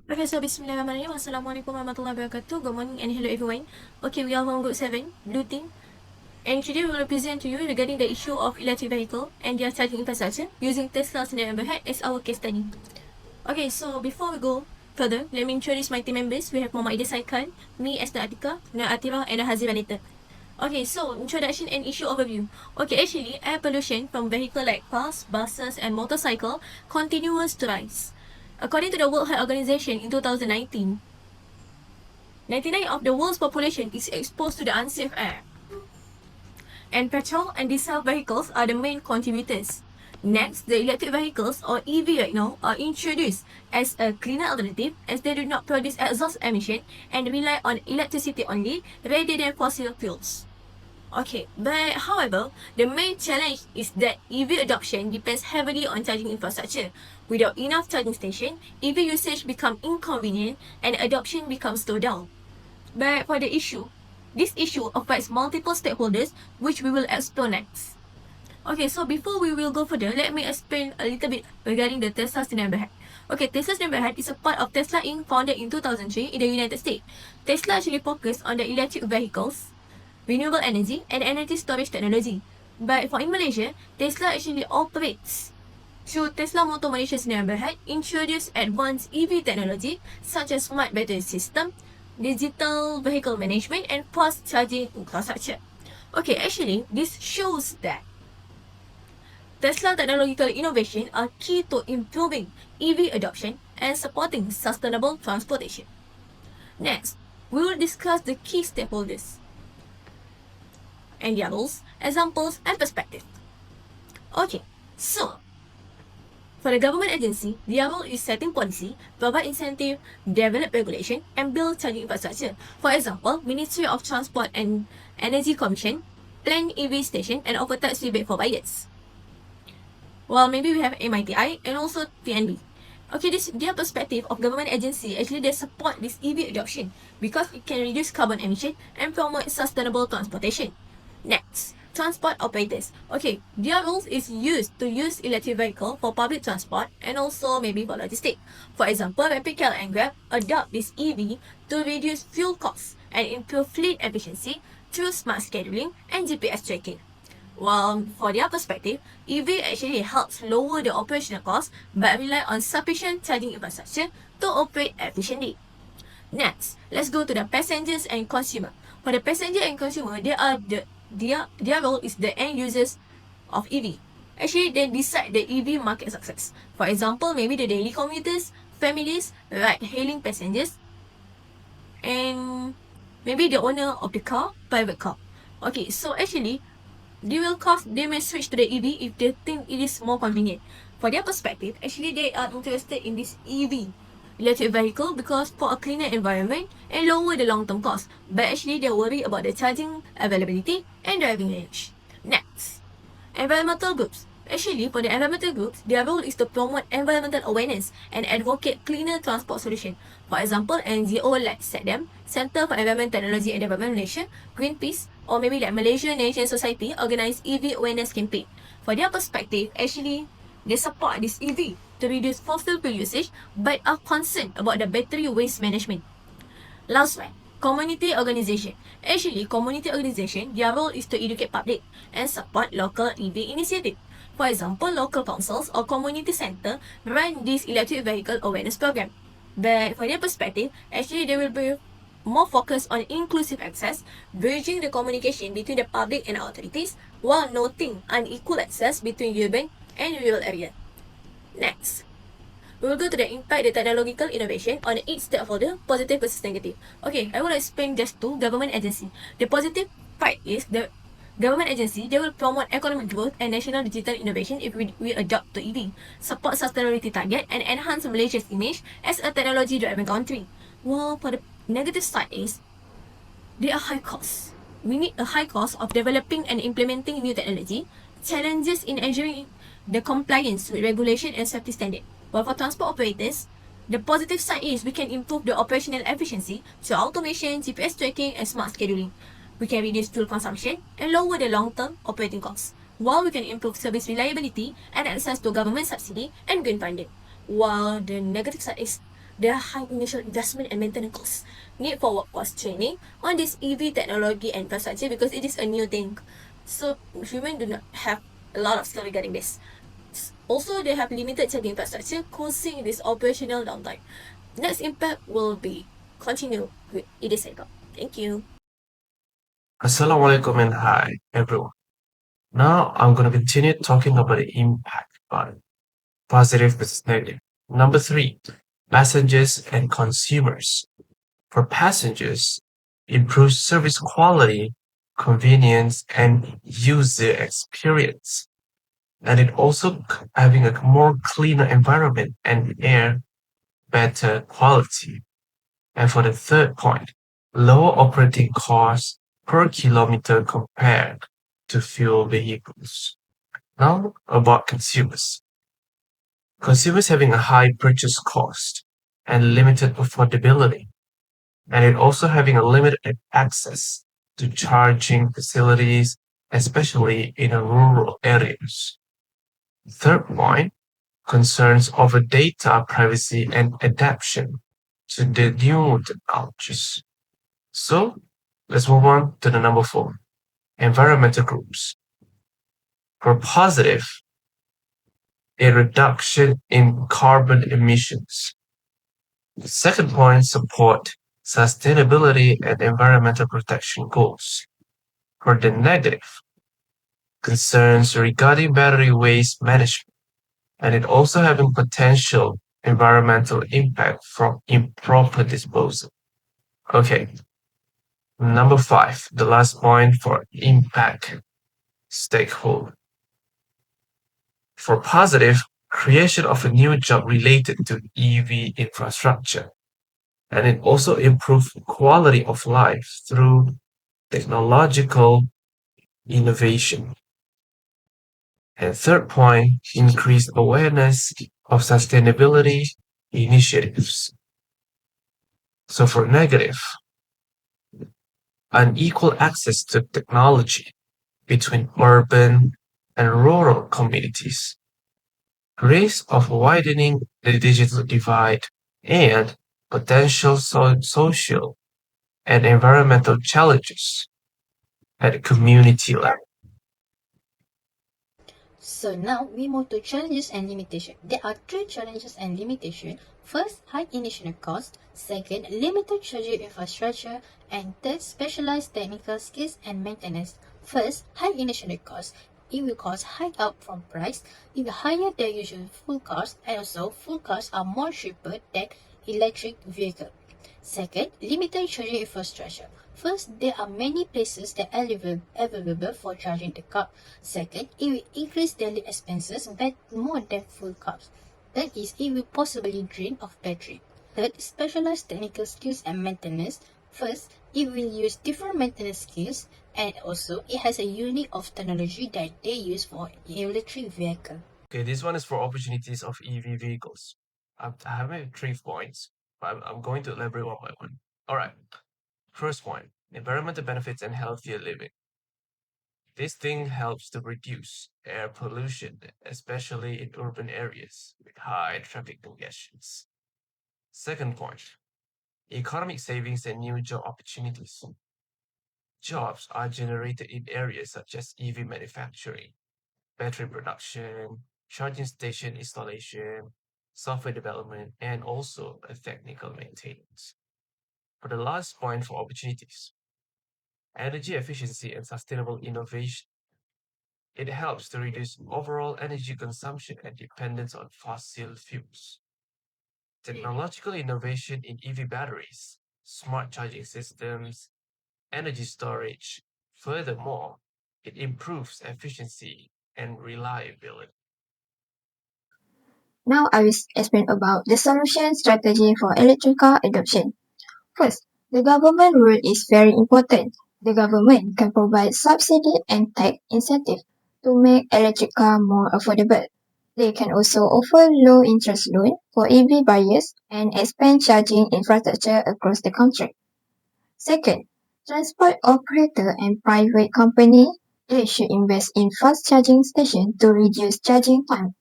Okay, so Bismillahirrahmanirrahim. Assalamualaikum warahmatullahi wabarakatuh. Good morning and hello everyone. Okay, we are from Group 7, Blue Team. And today we will present to you regarding the issue of electric vehicle and their charging infrastructure using Tesla scenario overhead as our case study. Okay, so before we go further, let me introduce my team members. We have Muhammad Idris Khan, me Esther Atika, Nur Atira, and Hazira later. Okay, so introduction and issue overview. Okay, actually, air pollution from vehicle like cars, buses, and motorcycle continues to rise. According to the World Health Organization in 2019, 99% of the world's population is exposed to the unsafe air. And petrol and diesel vehicles are the main contributors. Next, the electric vehicles or EV right now are introduced as a cleaner alternative as they do not produce exhaust emission and rely on electricity only rather than fossil fuels. Okay, but however, the main challenge is that EV adoption depends heavily on charging infrastructure. Without enough charging station, EV usage becomes inconvenient and adoption becomes slowed down. But for the issue, this issue affects multiple stakeholders, which we will explore next. Okay, so before we will go further, let me explain a little bit regarding the Tesla Neighborhood. Okay, Tesla's Neighborhood is a part of Tesla Inc. founded in 2003 in the United States. Tesla actually focused on the electric vehicles, renewable energy, and energy storage technology. But for in Malaysia, Tesla actually operates through Tesla Motor Malaysia's neighborhood, introduced advanced EV technology such as smart battery system, digital vehicle management, and fast charging infrastructure. Okay, actually, this shows that Tesla technological innovation are key to improving EV adoption and supporting sustainable transportation. Next, we will discuss the key stakeholders and their roles, examples, and perspective. Okay, so for the government agency, their role is setting policy, provide incentive, develop regulation, and build charging infrastructure. For example, Ministry of Transport and Energy Commission plan EV station and offer tax rebate for buyers. Well, maybe we have MITI and also TNB. Okay, this their perspective of government agency actually they support this EV adoption because it can reduce carbon emission and promote sustainable transportation. Next, transport operators. Okay, their roles is used to use electric vehicle for public transport and also maybe for logistics. For example, Rapid and Grab adopt this EV to reduce fuel costs and improve fleet efficiency through smart scheduling and GPS tracking. While for their perspective, EV actually helps lower the operational costs but rely on sufficient charging infrastructure to operate efficiently. Next, let's go to the passengers and consumer. For the passenger and consumer, their role is the end users of EV. Actually, they decide the EV market success. For example, maybe the daily commuters, families, ride-hailing passengers, and maybe the owner of the car, private car. Okay, so actually, they may switch to the EV if they think it is more convenient. For their perspective, actually they are interested in this EV, electric vehicle, because for a cleaner environment and lower the long-term cost. But actually they worry about the charging availability and driving range. Next, environmental groups. Actually, for the environmental groups, their role is to promote environmental awareness and advocate cleaner transport solutions. For example, NGO like SETDEM, Center for Environment Technology and Development Malaysia, Greenpeace, or maybe like Malaysia Nation Society organize EV awareness campaign. For their perspective, actually, they support this EV to reduce fossil fuel usage but are concerned about the battery waste management. Last one, community organization. Actually, community organization, their role is to educate public and support local EV initiative. For example, local councils or community center run this electric vehicle awareness program. But for their perspective, actually they will be more focused on inclusive access, bridging the communication between the public and authorities while noting unequal access between urban and rural area. Next, we will go to the impact the technological innovation on each stakeholder, positive versus negative. Okay, I will explain just two government agency. The positive part is the government agency, they will promote economic growth and national digital innovation if we adopt to EV, support sustainability target, and enhance Malaysia's image as a technology-driven country. Well, for the negative side is, they are high costs. We need a high cost of developing and implementing new technology, challenges in ensuring the compliance with regulation and safety standard. While for transport operators, the positive side is we can improve the operational efficiency through automation, GPS tracking, and smart scheduling. We can reduce fuel consumption and lower the long-term operating costs, while we can improve service reliability and access to government subsidy and green funding. While the negative side is there are high initial investment and maintenance costs. Need for workforce training on this EV technology and infrastructure because it is a new thing. So humans do not have a lot of skill regarding this. Also, they have limited charging infrastructure, causing this operational downtime. Next impact will be continue with ED cycle. Thank you. Assalamualaikum and hi everyone. Now I'm going to continue talking about the impact about it. Positive versus negative. Number three, passengers and consumers. For passengers, improves service quality, convenience, and user experience. And it also having a more cleaner environment and air better quality. And for the third point, lower operating costs per kilometer compared to fuel vehicles. Now about consumers. Consumers having a high purchase cost and limited affordability, and it also having a limited access to charging facilities, especially in rural areas. Third point, concerns over data privacy and adaptation to the new technologies. So let's move on to the number four, environmental groups. For positive, a reduction in carbon emissions. The second point, support sustainability and environmental protection goals. For the negative, concerns regarding battery waste management, and it also having potential environmental impact from improper disposal. Okay, number five, the last point for impact stakeholder. For positive, creation of a new job related to EV infrastructure. And it also improves quality of life through technological innovation. And third point, increased awareness of sustainability initiatives. So for negative, unequal access to technology between urban and rural communities, risk of widening the digital divide, and potential social and environmental challenges at a community level. So now we move to challenges and limitation. There are three challenges and limitation. First, high initial cost. Second, limited charging infrastructure. And third, specialized technical skills and maintenance. First, high initial cost. It will cost high upfront price. It will higher than usual full cost, and also full costs are more cheaper than electric vehicle. Second, limited charging infrastructure. First, there are many places that are available for charging the car. Second, it will increase daily expenses but more than full cars. That is, it will possibly drain of battery. Third, specialized technical skills and maintenance. First, it will use different maintenance skills, and also it has a unique of technology that they use for electric vehicle. Okay, this one is for opportunities of EV vehicles. I have made 3 points, but I'm going to elaborate one by one. All right. First point, environmental benefits and healthier living. This thing helps to reduce air pollution, especially in urban areas with high traffic congestions. Second point, economic savings and new job opportunities. Jobs are generated in areas such as EV manufacturing, battery production, charging station installation, software development, and also a technical maintenance. For the last point for opportunities, energy efficiency and sustainable innovation. It helps to reduce overall energy consumption and dependence on fossil fuels. Technological innovation in EV batteries, smart charging systems, energy storage. Furthermore, it improves efficiency and reliability. Now I will explain about the solution strategy for electric car adoption. First, the government role is very important. The government can provide subsidy and tax incentive to make electric car more affordable. They can also offer low interest loan for EV buyers and expand charging infrastructure across the country. Second, transport operator and private company they should invest in fast charging stations to reduce charging time.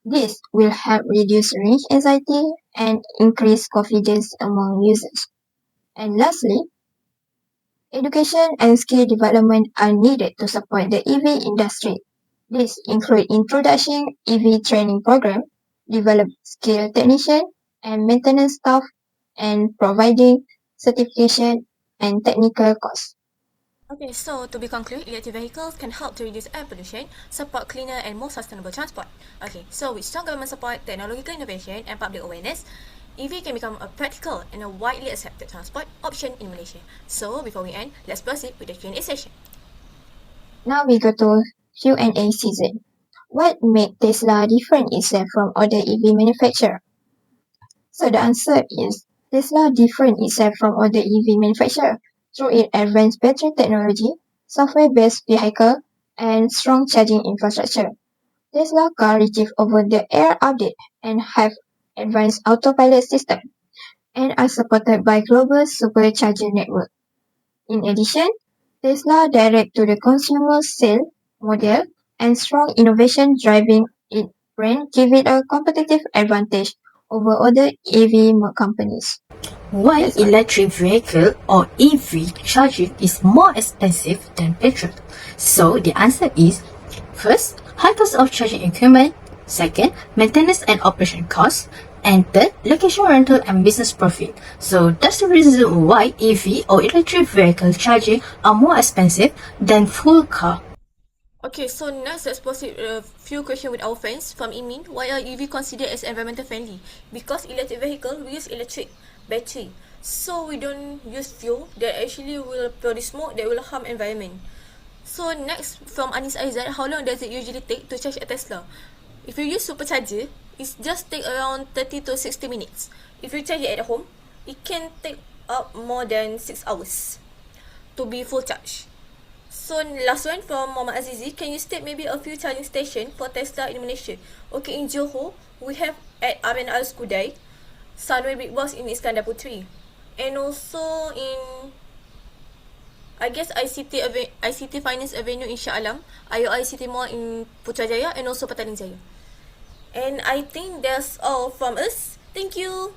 This will help reduce range anxiety and increase confidence among users. And lastly, education and skill development are needed to support the EV industry. This include introducing EV training program, develop skill technician and maintenance staff, and providing certification and technical course. Okay, so to be concluded, electric vehicles can help to reduce air pollution, support cleaner and more sustainable transport. Okay, so with strong government support, technological innovation, and public awareness, EV can become a practical and a widely accepted transport option in Malaysia. So before we end, let's proceed with the Q&A session. Now we go to Q&A season. What makes Tesla different itself from other EV manufacturer? So the answer is Tesla different itself from other EV manufacturer through its advanced battery technology, software-based vehicle, and strong charging infrastructure. Tesla car receive over-the-air update and have advanced autopilot system and are supported by global supercharger network. In addition, Tesla direct-to-the-consumer sale model and strong innovation driving its brand give it a competitive advantage over other EV companies. Why That's all. electric vehicle or EV charging is more expensive than petrol? So the answer is first, high cost of charging equipment, second, maintenance and operation costs, and third, location rental and business profit. So that's the reason why EV or electric vehicle charging are more expensive than full car. Okay, so next let's proceed a few questions with our friends from Imin. Why are EV considered as environmental friendly? Because electric vehicle we use electric battery, so we don't use fuel that actually will produce smoke that will harm environment. So next from Anis Aizat, how long does it usually take to charge a Tesla? If you use supercharger, it just take around 30 to 60 minutes. If you charge it at home, it can take up more than 6 hours to be full charge. So last one from Muhammad Azizi, can you state maybe a few charging stations for Tesla in Malaysia? Okay, in Johor, we have at R&R Skudai, Sunway Big Boss in Iskandar Puteri, and also in I guess ICT Finance Avenue in Shah Alam, IOI City Mall in Putrajaya, and also Petaling Jaya. And I think that's all from us. Thank you.